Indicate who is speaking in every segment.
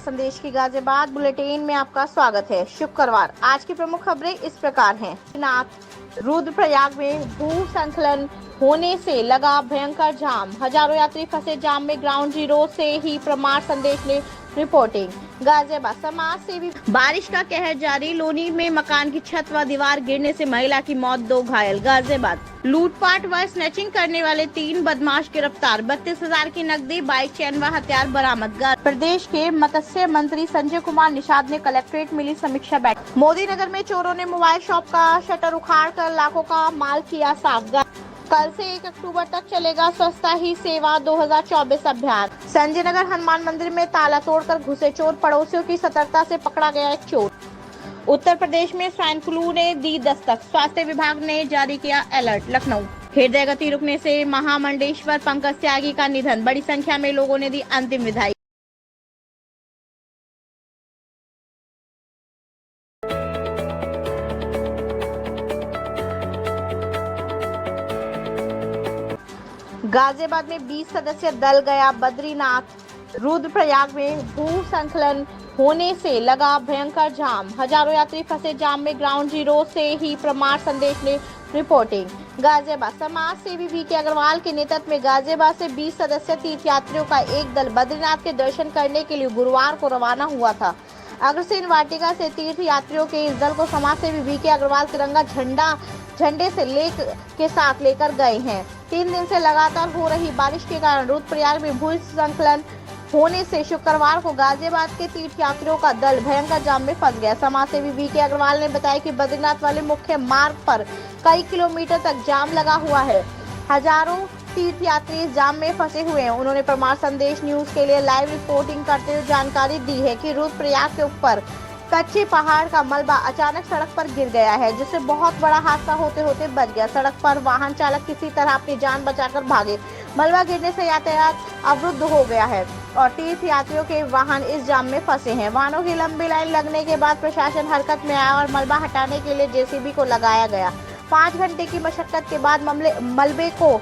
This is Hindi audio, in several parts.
Speaker 1: संदेश की गाजियाबाद बुलेटिन में आपका स्वागत है। शुक्रवार आज की प्रमुख खबरें इस प्रकार हैं। रुद्रप्रयाग में भूस्खलन होने से लगा भयंकर जाम, हजारों यात्री फंसे जाम में। ग्राउंड जीरो से ही प्रमाण संदेश ने रिपोर्टिंग। गाजियाबाद समाज सेवी बारिश का कहर जारी, लोनी में मकान की छत व दीवार गिरने से महिला की मौत, 2 घायल। गाजियाबाद लूटपाट व स्नैचिंग करने वाले 3 बदमाश गिरफ्तार, 32,000 की नकदी, बाइक, चैन व हथियार बरामद। प्रदेश के मत्स्य मंत्री संजय कुमार निषाद ने कलेक्ट्रेट मिली समीक्षा बैठक। मोदी नगर में चोरों ने मोबाइल शॉप का शटर उखाड़कर लाखों का माल किया साफ। कल से 1 अक्टूबर तक चलेगा स्वच्छता ही सेवा 2024 अभियान। संजय नगर हनुमान मंदिर में ताला तोड़कर घुसे चोर, पड़ोसियों की सतर्कता से पकड़ा गया एक चोर। उत्तर प्रदेश में स्वाइन फ्लू ने दी दस्तक, स्वास्थ्य विभाग ने जारी किया अलर्ट। लखनऊ हृदय गति रुकने से महामंडलेश्वर पंकज त्यागी का निधन, बड़ी संख्या में लोगों ने दी अंतिम विदाई। गाजियाबाद में 20 सदस्यीय दल गया बद्रीनाथ। रुद्रप्रयाग में भूस्खलन होने से लगा भयंकर जाम, हजारों यात्री फंसे जाम में। ग्राउंड जीरो से ही प्रमाण संदेश ने रिपोर्टिंग। गाजियाबाद समाज सेवी वी के अग्रवाल के नेतृत्व में गाजियाबाद से 20 सदस्यीय तीर्थयात्रियों का एक दल बद्रीनाथ के दर्शन करने के लिए गुरुवार को रवाना हुआ था। अग्रसेन वाटिका से तीर्थ यात्रियों के इस दल को समाज सेवी वी के अग्रवाल तिरंगा झंडे से के साथ लेकर गए हैं। 3 दिन से लगातार हो रही बारिश के कारण रुद्रप्रयाग में भूस्खलन होने से शुक्रवार को गाजियाबाद के तीर्थयात्रियों का दल भयंकर जाम में फंस गया। समाज सेवी वी के अग्रवाल ने बताया कि बद्रीनाथ वाले मुख्य मार्ग पर कई किलोमीटर तक जाम लगा हुआ है, हजारों तीर्थयात्री इस जाम में फंसे हुए हैं। उन्होंने प्रमाण संदेश न्यूज के लिए लाइव रिपोर्टिंग करते हुए जानकारी दी है कि रुद्रप्रयाग के ऊपर कच्चे पहाड़ का मलबा अचानक सड़क पर गिर गया है, जिससे बहुत बड़ा हादसा होते होते बच गया। सड़क पर वाहन चालक किसी तरह अपनी जान बचाकर भागे। मलबा गिरने से यातायात अवरुद्ध हो गया है और तीर्थ यात्रियों के वाहन इस जाम में फंसे हैं। वाहनों की लंबी लाइन लगने के बाद प्रशासन हरकत में आया और मलबा हटाने के लिए जेसीबी को लगाया गया। 5 घंटे की मशक्कत के बाद मलबे को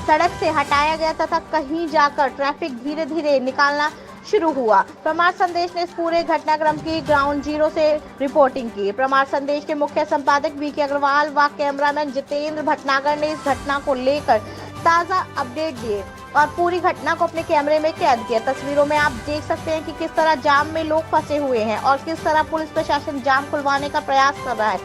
Speaker 1: सड़क से हटाया गया तथा कहीं जाकर ट्रैफिक धीरे धीरे निकालना शुरू हुआ। प्रमाण संदेश ने इस पूरे घटनाक्रम की ग्राउंड जीरो से रिपोर्टिंग की। प्रमाण संदेश के मुख्य संपादक वी के अग्रवाल व कैमरामैन जितेंद्र भटनागर ने इस घटना को लेकर ताज़ा अपडेट दिए और पूरी घटना को अपने कैमरे में कैद किया। तस्वीरों में आप देख सकते हैं कि किस तरह जाम में लोग फंसे हुए हैं और किस तरह पुलिस प्रशासन जाम खुलवाने का प्रयास कर रहा है।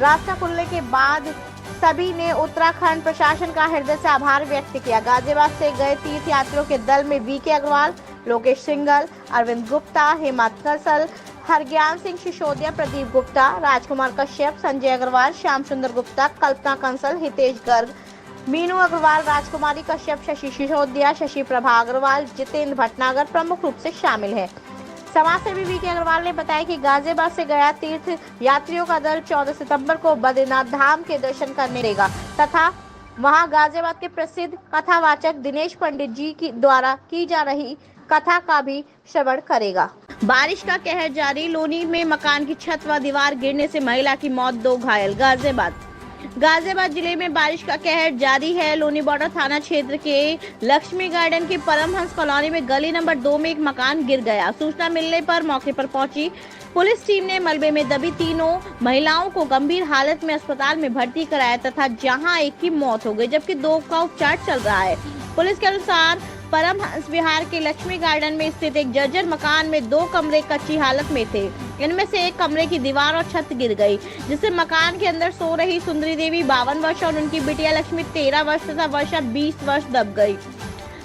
Speaker 1: रास्ता खुलने के बाद सभी ने उत्तराखंड प्रशासन का हृदय से आभार व्यक्त किया। गाजियाबाद से गए तीर्थ यात्रियों के दल में वी के अग्रवाल, लोकेश सिंघल, अरविंद गुप्ता, हेमंत कंसल, हरज्ञान सिंह सिसोदिया, प्रदीप गुप्ता, राजकुमार कश्यप, संजय अग्रवाल, श्याम सुंदर गुप्ता, कल्पना कंसल, हितेश गर्ग, मीनू अग्रवाल, राजकुमारी कश्यप, शशि सिसोदिया, शशि प्रभा अग्रवाल, जितेंद्र भटनागर प्रमुख रूप से शामिल है। समाज सेवी वी के अग्रवाल ने बताया कि गाजियाबाद से गया तीर्थ यात्रियों का दल 14 सितंबर को बद्रीनाथ धाम के दर्शन करने देगा तथा वहां गाजियाबाद के प्रसिद्ध कथावाचक दिनेश पंडित जी की द्वारा की जा रही कथा का भी श्रवण करेगा। बारिश का कहर जारी, लोनी में मकान की छत व दीवार गिरने से महिला की मौत, 2 घायल। गाजियाबाद जिले में बारिश का कहर जारी है। लोनी बॉर्डर थाना क्षेत्र के लक्ष्मी गार्डन की परमहंस कॉलोनी में गली नंबर 2 में एक मकान गिर गया। सूचना मिलने पर मौके पर पहुंची पुलिस टीम ने मलबे में दबी तीनों महिलाओं को गंभीर हालत में अस्पताल में भर्ती कराया तथा जहां एक की मौत हो गई जबकि 2 का उपचार चल रहा है। पुलिस के अनुसार परमहंस विहार के लक्ष्मी गार्डन में स्थित एक जर्जर मकान में 2 कमरे कच्ची हालत में थे। इनमें से एक कमरे की दीवार और छत गिर गई, जिससे मकान के अंदर सो रही सुंदरी देवी 52 वर्ष और उनकी बिटिया लक्ष्मी 13 वर्ष तथा वर्षा 20 वर्ष दब गई।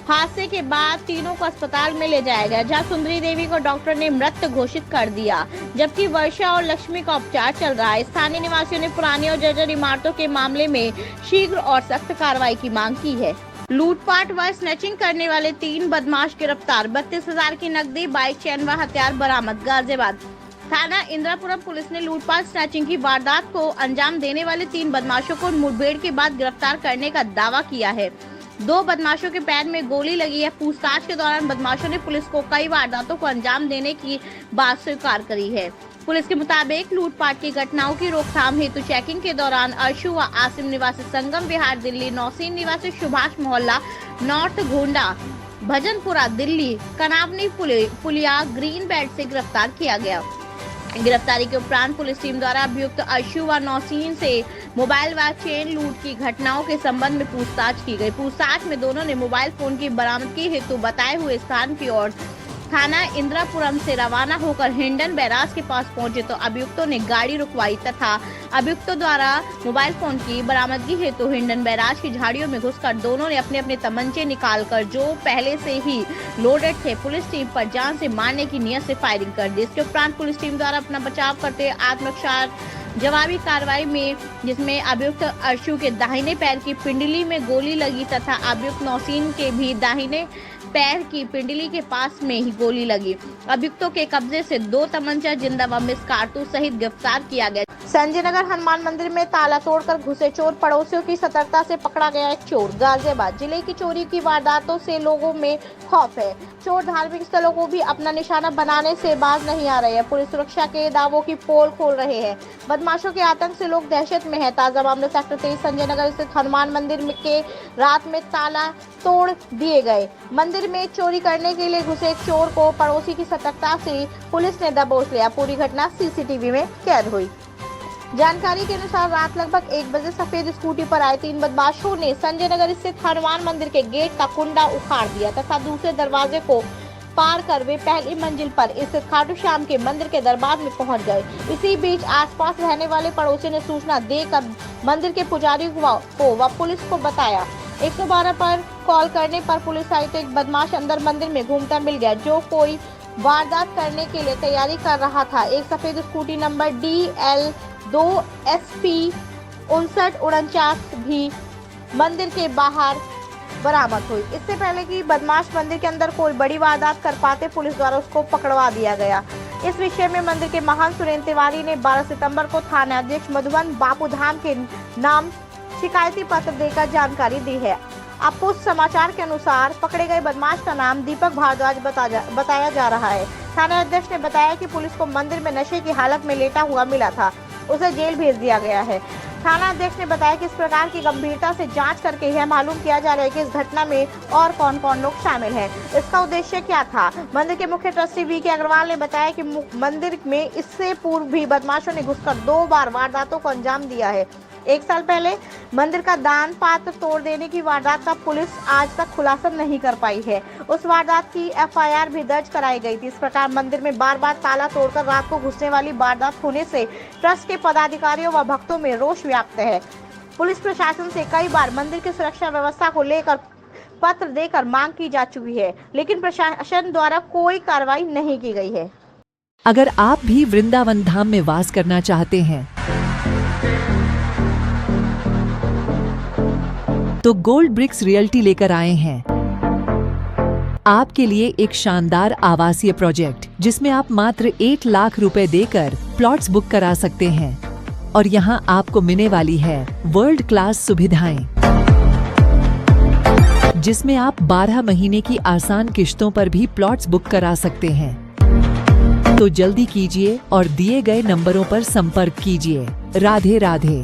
Speaker 1: हादसे के बाद तीनों को अस्पताल में ले जाया गया, जहां सुंदरी देवी को डॉक्टर ने मृत घोषित कर दिया, जबकि वर्षा और लक्ष्मी का उपचार चल रहा है। स्थानीय निवासियों ने पुरानी और जर्जर इमारतों के मामले में शीघ्र और सख्त कार्रवाई की मांग की है। लूटपाट व स्नैचिंग करने वाले 3 बदमाश गिरफ्तार, 32,000 की नकदी, बाइक, चैन व हथियार बरामद। गाजियाबाद थाना इंद्रापुरम पुलिस ने लूटपाट स्नैचिंग की वारदात को अंजाम देने वाले 3 बदमाशों को मुठभेड़ के बाद गिरफ्तार करने का दावा किया है। 2 बदमाशों के पैर में गोली लगी है। पूछताछ के दौरान बदमाशों ने पुलिस को कई वारदातों को अंजाम देने की बात स्वीकार करी है। पुलिस के मुताबिक लूटपाट की घटनाओं की रोकथाम हेतु चेकिंग के दौरान अर्शु व आसिम निवासी संगम विहार दिल्ली, नौसीन निवासी सुभाष मोहल्ला नॉर्थ गोंडा भजनपुरा दिल्ली कनावनी पुलिया ग्रीन बेल्ट से गिरफ्तार किया गया। गिरफ्तारी के उपरांत पुलिस टीम द्वारा अभियुक्त अर्शु व नौसीन से मोबाइल व चेन लूट की घटनाओं के संबंध में पूछताछ की गई। पूछताछ में दोनों ने मोबाइल फोन की बरामदगी हेतु बताए हुए स्थान की ओर थाना इंदिरापुरम से रवाना होकर हिंडन बैराज के पास पहुंचे तो अभियुक्तों ने गाड़ी रुकवाई तथा अभियुक्तों द्वारा मोबाइल फोन की बरामदगी हेतु हिंडन बैराज की झाड़ियों में घुसकर दोनों ने अपने अपने तमंचे निकालकर जो पहले से ही लोडेड थे पुलिस टीम पर जान से मारने की नियत से फायरिंग कर दी। इसके उपरांत पुलिस टीम द्वारा अपना बचाव करते आत्मरक्षा जवाबी कार्रवाई में जिसमें अभियुक्त अर्शु के दाहिने पैर की पिंडली में गोली लगी तथा अभियुक्त नौसीन के भी दाहिने पैर की पिंडली के पास में ही गोली लगी। अभियुक्तों के कब्जे से 2 तमंचा जिंदा व मिस कारतूस सहित गिरफ्तार किया गया। संजय नगर हनुमान मंदिर में ताला तोड़कर घुसे चोर, पड़ोसियों की सतर्कता से पकड़ा गया एक चोर। गाजियाबाद जिले की चोरी की वारदातों से लोगों में खौफ है। चोर धार्मिक स्थलों को भी अपना निशाना बनाने से बाज नहीं आ रहे हैं। पुलिस सुरक्षा के दावों की पोल खोल रहे हैं। बदमाशों के आतंक से लोग दहशत में हैं। ताजा मामला सेक्टर 23 संजय नगर स्थित हनुमान मंदिर के रात में ताला तोड़ दिए गए। मंदिर में चोरी करने के लिए घुसे एक चोर को पड़ोसी की सतर्कता से पुलिस ने दबोच लिया। पूरी घटना सीसीटीवी में कैद हुई। जानकारी के अनुसार रात लगभग 1 बजे सफेद स्कूटी पर आए 3 बदमाशों ने संजय नगर स्थित हनुमान मंदिर के गेट का कुंडा उखाड़ दिया तथा दूसरे दरवाजे को पार कर वे पहली मंजिल पर स्थित खाटू श्याम के मंदिर के दरबार में पहुंच गए। इसी बीच आसपास रहने वाले पड़ोसी ने सूचना देकर मंदिर के पुजारी को व पुलिस को बताया। 112 पर कॉल करने पर पुलिस आई तो एक बदमाश अंदर मंदिर में घूमता मिल गया जो कोई वारदात करने के लिए तैयारी कर रहा था। एक सफेद स्कूटी नंबर DL2 SP 5949 भी मंदिर के बाहर बरामद हुई। इससे पहले कि बदमाश मंदिर के अंदर कोई बड़ी वारदात कर पाते पुलिस द्वारा उसको पकड़वा दिया गया। इस विषय में मंदिर के महान सुरेंद्र तिवारी ने 12 सितंबर को थाना अध्यक्ष मधुबन बापू धाम के नाम शिकायती पत्र देकर जानकारी दी है। आपको समाचार के अनुसार पकड़े गए बदमाश का नाम दीपक भारद्वाज बताया जा रहा है। थाना अध्यक्ष ने बताया कि पुलिस को मंदिर में नशे की हालत में लेटा हुआ मिला था, उसे जेल भेज दिया गया है। थाना अध्यक्ष ने बताया कि इस प्रकार की गंभीरता से जांच करके यह मालूम किया जा रहा है कि इस घटना में और कौन कौन लोग शामिल हैं। इसका उद्देश्य क्या था। मंदिर के मुख्य ट्रस्टी VK अग्रवाल ने बताया कि मंदिर में इससे पूर्व भी बदमाशों ने घुसकर 2 बार वारदातों को अंजाम दिया है। 1 साल पहले मंदिर का दान पात्र तोड़ देने की वारदात का पुलिस आज तक खुलासा नहीं कर पाई है। उस वारदात की FIR भी दर्ज कराई गई थी। इस प्रकार मंदिर में बार बार ताला तोड़कर रात को घुसने वाली वारदात होने से ट्रस्ट के पदाधिकारियों व भक्तों में रोष व्याप्त है। पुलिस प्रशासन से कई बार मंदिर की सुरक्षा व्यवस्था को लेकर पत्र देकर मांग की जा चुकी है, लेकिन प्रशासन द्वारा कोई कार्रवाई नहीं की गई है।
Speaker 2: अगर आप भी वृंदावन धाम में वास करना चाहते हैं तो गोल्ड ब्रिक्स रियल्टी लेकर आए हैं आपके लिए एक शानदार आवासीय प्रोजेक्ट, जिसमें आप मात्र 1 लाख रुपए देकर प्लॉट्स बुक करा सकते हैं और यहां आपको मिलने वाली है वर्ल्ड क्लास सुविधाएं, जिसमें आप 12 महीने की आसान किश्तों पर भी प्लॉट्स बुक करा सकते हैं। तो जल्दी कीजिए और दिए गए नंबरों पर संपर्क कीजिए। राधे राधे।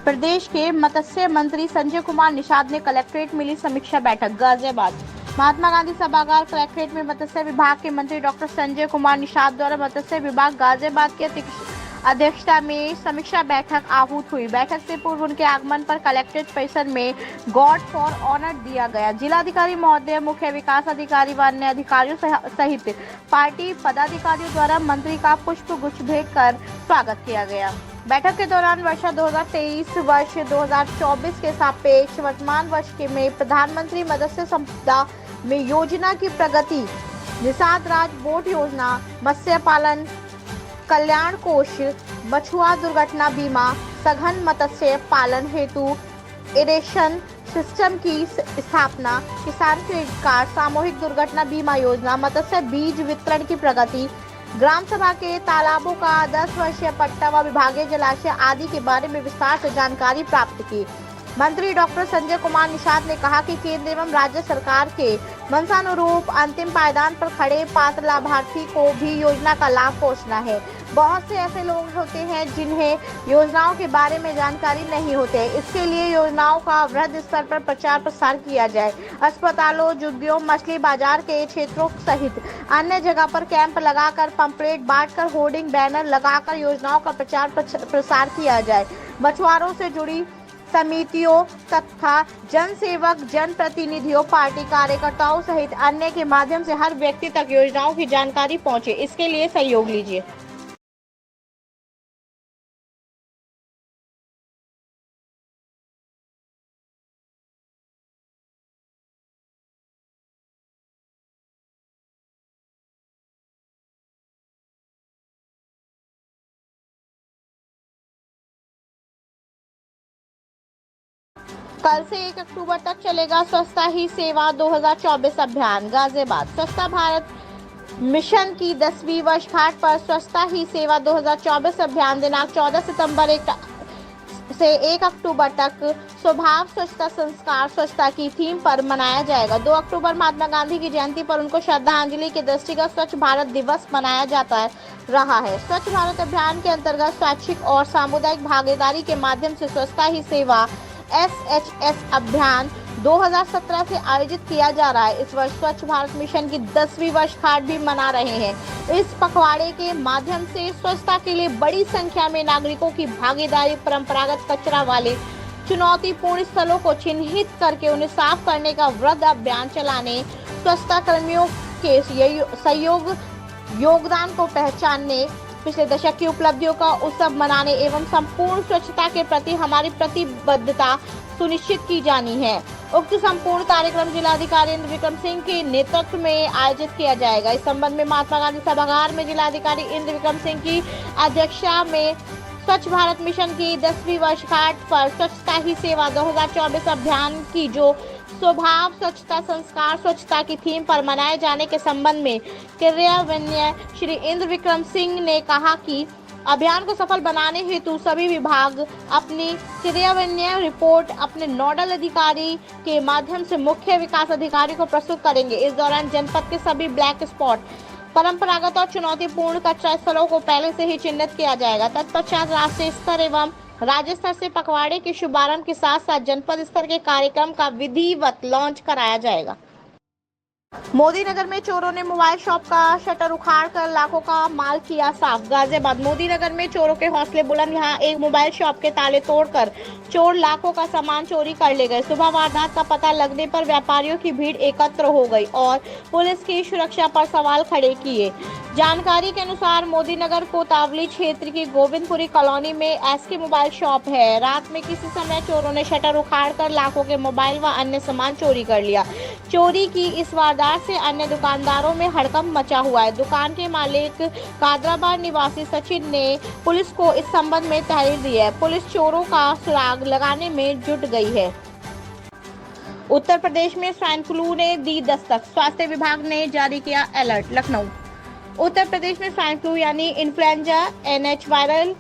Speaker 1: प्रदेश के मत्स्य मंत्री संजय कुमार निषाद ने कलेक्ट्रेट मिली समीक्षा बैठक। गाजियाबाद महात्मा गांधी सभागार कलेक्ट्रेट में मत्स्य विभाग के मंत्री डॉक्टर संजय कुमार निषाद द्वारा मत्स्य विभाग गाजियाबाद के अध्यक्षता में समीक्षा बैठक आहूत हुई। बैठक से पूर्व उनके आगमन पर कलेक्ट्रेट परिसर में गॉड फॉर ऑनर दिया गया। जिलाधिकारी महोदय, मुख्य विकास अधिकारी व अन्य अधिकारियों सहित पार्टी पदाधिकारियों द्वारा मंत्री का पुष्प गुच्छ भेंट कर स्वागत किया गया। बैठक के दौरान वर्ष 2023 वर्ष 2024 के सापेक्ष वर्तमान वर्ष के में प्रधानमंत्री मत्स्य संपदा में योजना की प्रगति, निषाद राज बोट योजना, मत्स्य पालन कल्याण कोष, मछुआ दुर्घटना बीमा, सघन मत्स्य पालन हेतु इरिगेशन सिस्टम की स्थापना, किसान क्रेडिट कार्ड, सामूहिक दुर्घटना बीमा योजना, मत्स्य बीज वितरण की प्रगति, ग्राम सभा के तालाबों का 10 वर्षीय पट्टा व विभागीय जलाशय आदि के बारे में विस्तार से जानकारी प्राप्त की। मंत्री डॉक्टर संजय कुमार निषाद ने कहा कि केंद्र एवं राज्य सरकार के मंशानुरूप अंतिम पायदान पर खड़े पात्र लाभार्थी को भी योजना का लाभ पहुंचना है। बहुत से ऐसे लोग होते हैं जिन्हें योजनाओं के बारे में जानकारी नहीं होते। इसके लिए योजनाओं का वृहद स्तर पर प्रचार प्रसार किया जाए। अस्पतालों, झुग्गियों, मछली बाजार के क्षेत्रों सहित अन्य जगह पर कैंप लगाकर, पंपलेट बांटकर, होर्डिंग बैनर लगाकर योजनाओं का प्रचार प्रसार किया जाए। मछुआरों से जुड़ी समितियों तथा जनसेवक, जनप्रतिनिधियों, पार्टी कार्यकर्ताओं सहित अन्य के माध्यम से हर व्यक्ति तक योजनाओं की जानकारी पहुंचे, इसके लिए सहयोग लीजिए। कल से 1 अक्टूबर तक चलेगा स्वच्छता ही सेवा 2024 अभियान। गाजियाबाद स्वच्छता भारत मिशन की 10वीं वर्षगांठ पर स्वच्छता ही सेवा 2024 अभियान दिनांक 14 सितंबर से 1 अक्टूबर तक स्वभाव, स्वच्छता, संस्कार, स्वच्छता की थीम पर मनाया जाएगा। 2 अक्टूबर महात्मा गांधी की जयंती पर उनको श्रद्धांजलि के दृष्टिगत स्वच्छ भारत दिवस मनाया जाता रहा है। स्वच्छ भारत अभियान के अंतर्गत स्वैच्छिक और सामुदायिक भागीदारी के माध्यम से स्वच्छता ही सेवा SHS अभियान 2017 से आयोजित किया जा रहा है। इस वर्ष स्वच्छ भारत मिशन की 10वीं वर्षगांठ भी मना रहे हैं। इस पखवाड़े के माध्यम से स्वच्छता के लिए बड़ी संख्या में नागरिकों की भागीदारी, परंपरागत कचरा वाले चुनौतीपूर्ण स्थलों को चिन्हित करके उन्हें साफ करने का वृहद अभियान चलाने, स्वच्छता कर्मियों के योगदान को पहचानने, पिछले दशक की उपलब्धियों का उत्सव मनाने एवं संपूर्ण स्वच्छता के प्रति हमारी प्रतिबद्धता सुनिश्चित की जानी है। उक्त संपूर्ण कार्यक्रम जिलाधिकारी इंद्र विक्रम सिंह के नेतृत्व में आयोजित किया जाएगा। इस संबंध में महात्मा गांधी सभागार में जिलाधिकारी इंद्र विक्रम सिंह की अध्यक्षता में स्वच्छ भारत मिशन की 10वीं वर्षगांठ पर स्वच्छता ही सेवा 2024 अभियान की जो स्वभाव, स्वच्छता, संस्कार, स्वच्छता की थीम पर मनाए जाने के संबंध में क्रियान्वयन श्री इंद्र विक्रम सिंह ने कहा कि अभियान को सफल बनाने हेतु सभी विभाग अपनी क्रियान्वयन रिपोर्ट अपने नोडल अधिकारी के माध्यम से मुख्य विकास अधिकारी को प्रस्तुत करेंगे। इस दौरान जनपद के सभी ब्लैक स्पॉट, परंपरागत और चुनौतीपूर्ण कचरा स्थलों को पहले से ही चिन्हित किया जाएगा। तत्पश्चात राष्ट्रीय स्तर एवं राज्य स्तर से पखवाड़े के शुभारंभ के साथ साथ जनपद स्तर के कार्यक्रम का विधिवत लॉन्च कराया जाएगा। मोदी नगर में चोरों ने मोबाइल शॉप का शटर उखाड़कर लाखों का माल किया साफ। गाजियाबाद मोदी नगर में चोरों के हौसले बुलंद। यहां एक मोबाइल शॉप के ताले तोड़कर चोर लाखों का सामान चोरी कर ले गए। सुबह वारदात का पता लगने पर व्यापारियों की भीड़ एकत्र हो गई और पुलिस की सुरक्षा पर सवाल खड़े किए। जानकारी के अनुसार मोदी नगर कोतावली क्षेत्र की गोविंदपुरी कॉलोनी में एसके मोबाइल शॉप है। रात में किसी समय चोरों ने शटर उखाड़कर लाखों के मोबाइल व अन्य सामान चोरी कर लिया। चोरी की इस वारदात से अन्य दुकानदारों में हड़कंप मचा हुआ है। दुकान के मालिक कादराबाद निवासी सचिन ने पुलिस को इस संबंध में तहरीर दी है। पुलिस चोरों का सुराग लगाने में जुट गई है। उत्तर प्रदेश में स्वाइन फ्लू ने दी दस्तक, स्वास्थ्य विभाग ने जारी किया अलर्ट। लखनऊ उत्तर प्रदेश में स्वाइन फ्लू यानी इन्फ्लुएंजा NH वायरल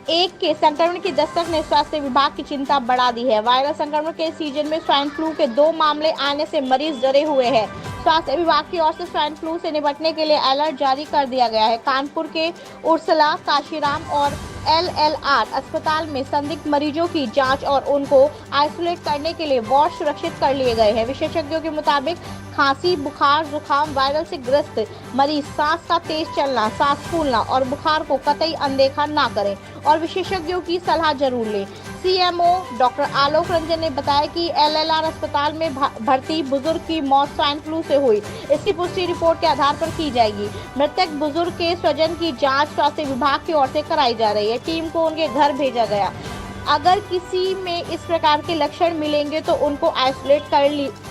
Speaker 1: 1 के संक्रमण की दस्तक ने स्वास्थ्य विभाग की चिंता बढ़ा दी है। वायरल संक्रमण के सीजन में स्वाइन फ्लू के 2 मामले आने से मरीज डरे हुए हैं। स्वास्थ्य विभाग की ओर से स्वाइन फ्लू से निपटने के लिए अलर्ट जारी कर दिया गया है। कानपुर के उर्सला, काशीराम और LLR अस्पताल में संदिग्ध मरीजों की जांच और उनको आइसोलेट करने के लिए वार्ड सुरक्षित कर लिए गए हैं। विशेषज्ञों के मुताबिक खांसी, बुखार, जुकाम वायरल से ग्रस्त मरीज सांस का तेज चलना, सांस फूलना और बुखार को कतई अनदेखा ना करें और विशेषज्ञों की सलाह जरूर लें। CMO डॉक्टर आलोक रंजन ने बताया कि LLR अस्पताल में भर्ती बुजुर्ग की मौत स्वाइन फ्लू से हुई। इसकी पुष्टि रिपोर्ट के आधार पर की जाएगी। मृतक बुजुर्ग के स्वजन की जांच स्वास्थ्य विभाग की ओर से कराई जा रही है। टीम को उनके घर भेजा गया। अगर किसी में इस प्रकार के लक्षण मिलेंगे तो उनको आइसोलेट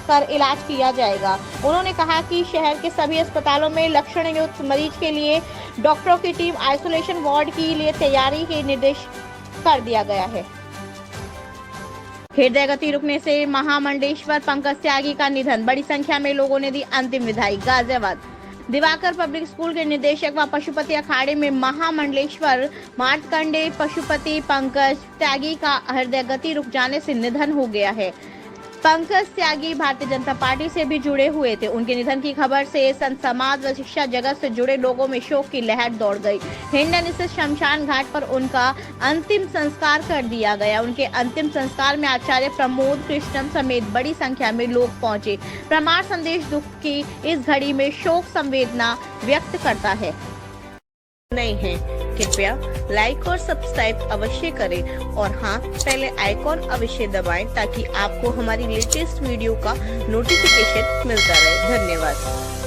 Speaker 1: कर इलाज किया जाएगा। उन्होंने कहा कि शहर के सभी अस्पतालों में लक्षण युक्त मरीज के लिए डॉक्टरों की टीम आइसोलेशन वार्ड के लिए तैयारी के निर्देश कर दिया गया है। हृदय गति रुकने से महामंडलेश्वर पंकज त्यागी का निधन, बड़ी संख्या में लोगों ने दी अंतिम विदाई। गाजियाबाद दिवाकर पब्लिक स्कूल के निदेशक व पशुपति अखाड़े में महामंडलेश्वर मार्तंडे पशुपति पंकज त्यागी का हृदय गति रुक जाने से निधन हो गया है। पंकज त्यागी भारतीय जनता पार्टी से भी जुड़े हुए थे। उनके निधन की खबर से संत समाज व शिक्षा जगत से जुड़े लोगों में शोक की लहर दौड़ गई। हिंडन स्थित शमशान घाट पर उनका अंतिम संस्कार कर दिया गया। उनके अंतिम संस्कार में आचार्य प्रमोद कृष्णम समेत बड़ी संख्या में लोग पहुंचे। प्रमाण संदेश दुख की इस घड़ी में शोक संवेदना व्यक्त करता है। नहीं है कृपया लाइक और सब्सक्राइब अवश्य करें और हाँ, पहले आइकॉन अवश्य दबाएं ताकि आपको हमारी लेटेस्ट वीडियो का नोटिफिकेशन मिलता रहे। धन्यवाद।